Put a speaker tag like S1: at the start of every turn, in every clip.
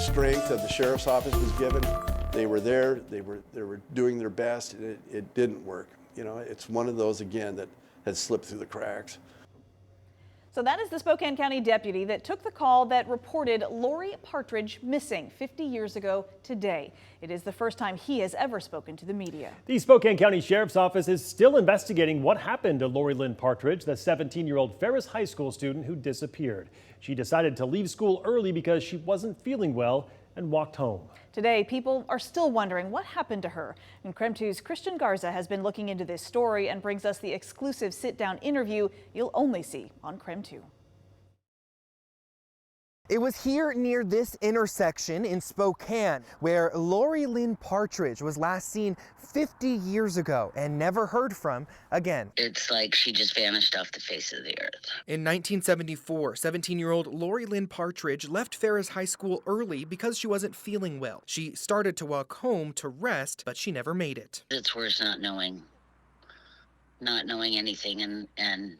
S1: strength that the sheriff's office was given. They were there, they were doing their best, and it didn't work. You know, it's one of those, again, that had slipped through the cracks.
S2: So that is the Spokane County deputy that took the call that reported Laurie Partridge missing 50 years ago today. It is the first time he has ever spoken to the media.
S3: The Spokane County Sheriff's Office is still investigating what happened to Laurie Lynn Partridge, the 17-year-old Ferris High School student who disappeared. She decided to leave school early because she wasn't feeling well and walked home.
S2: Today, people are still wondering what happened to her. And KREM 2's Christian Garza has been looking into this story and brings us the exclusive sit-down interview you'll only see on KREM 2.
S4: It was here near this intersection in Spokane where Laurie Lynn Partridge was last seen 50 years ago and never heard from again.
S5: It's like she just vanished off the face of the earth.
S4: In 1974, 17-year-old Laurie Lynn Partridge left Ferris High School early because she wasn't feeling well. She started to walk home to rest, but she never made it.
S5: It's worse not knowing anything and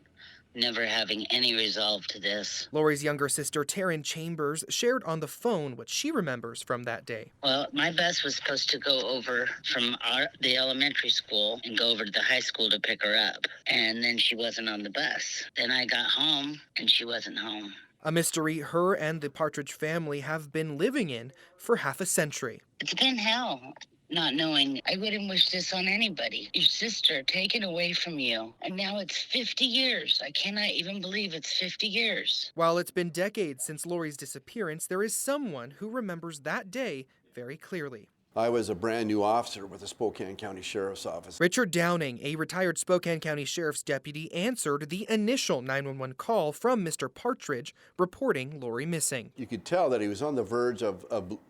S5: never having any resolve to this.
S4: Laurie's younger sister, Taryn Chambers, shared on the phone what she remembers from that day.
S5: Well, my bus was supposed to go over from the elementary school and go over to the high school to pick her up. And then she wasn't on the bus. Then I got home and she wasn't home.
S4: A mystery her and the Partridge family have been living in for half a century.
S5: It's been hell. Not knowing. I wouldn't wish this on anybody. Your sister taken away from you, and now it's 50 years. I cannot even believe it's 50 years.
S4: While it's been decades since Laurie's disappearance, there is someone who remembers that day very clearly.
S1: I was a brand new officer with the Spokane County Sheriff's Office.
S4: Richard Downing, a retired Spokane County Sheriff's deputy, answered the initial 911 call from Mr. Partridge reporting Laurie missing.
S1: You could tell that he was on the verge of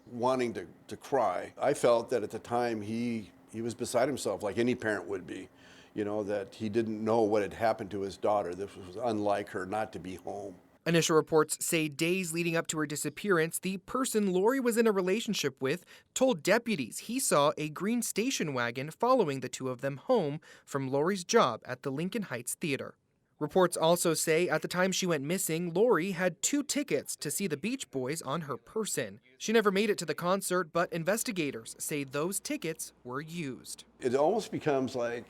S1: wanting to cry. I felt that at the time he was beside himself, like any parent would be. You know, that he didn't know what had happened to his daughter. This was unlike her not to be home.
S4: Initial reports say days leading up to her disappearance, the person Laurie was in a relationship with told deputies he saw a green station wagon following the two of them home from Laurie's job at the Lincoln Heights Theater. Reports also say at the time she went missing, Laurie had 2 tickets to see the Beach Boys on her person. She never made it to the concert, but investigators say those tickets were used.
S1: It almost becomes like,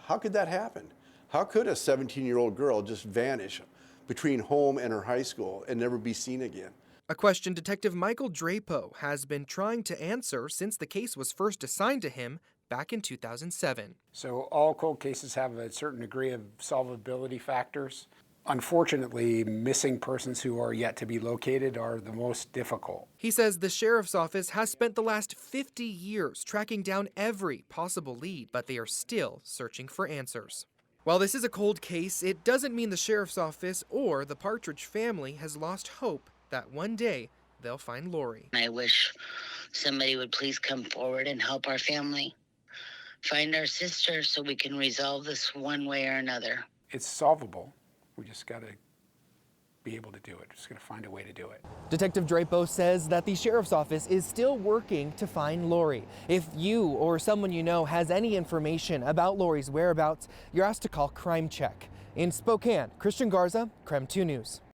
S1: how could that happen? How could a 17-year-old girl just vanish between home and her high school and never be seen again?
S4: A question Detective Michael Drapo has been trying to answer since the case was first assigned to him back in 2007.
S6: So all cold cases have a certain degree of solvability factors. Unfortunately, missing persons who are yet to be located are the most difficult.
S4: He says the sheriff's office has spent the last 50 years tracking down every possible lead, but they are still searching for answers. While this is a cold case, it doesn't mean the sheriff's office or the Partridge family has lost hope that one day they'll find Laurie.
S5: I wish somebody would please come forward and help our family find our sister so we can resolve this one way or another.
S6: It's solvable. We just got to be able to do it. Just got to find a way to do it.
S4: Detective Drapo says that the sheriff's office is still working to find Laurie. If you or someone you know has any information about Laurie's whereabouts, you're asked to call Crime Check. In Spokane, Christian Garza, KREM 2 News.